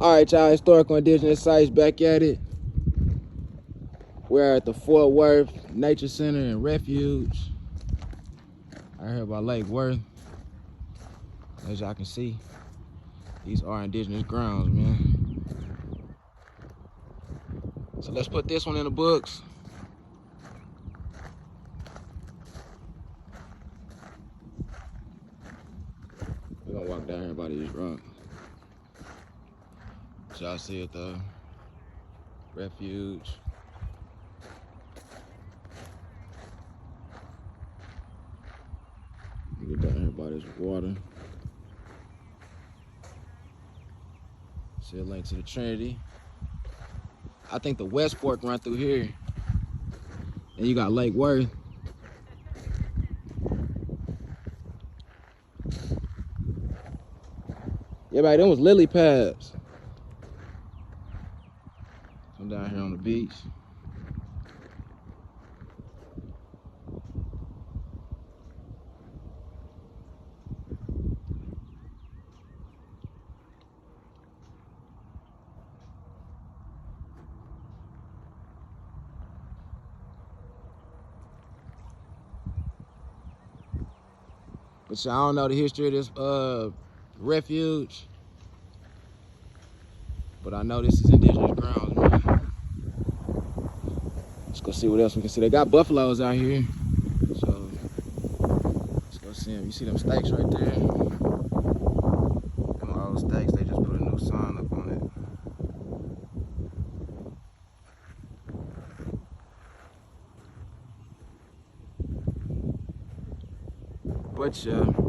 All right, y'all, historical indigenous sites back at it. We're at the Fort Worth Nature Center and Refuge. I heard about Lake Worth. As y'all can see, these are indigenous grounds, man. So let's put this one in the books. We're gonna walk down here by these rocks. So y'all see it though. Refuge. Get down here by this water. See a link to the Trinity. I think the West Fork run through here. And you got Lake Worth. Yeah, back them was lily pads. I'm down here on the beach. But I don't know the history of this refuge. But I know this is indigenous grounds, man. Let's go see what else we can see. They got buffaloes out here. So let's go see them. You see them stakes right there? Them old stakes, they just put a new sign up on it. But yeah.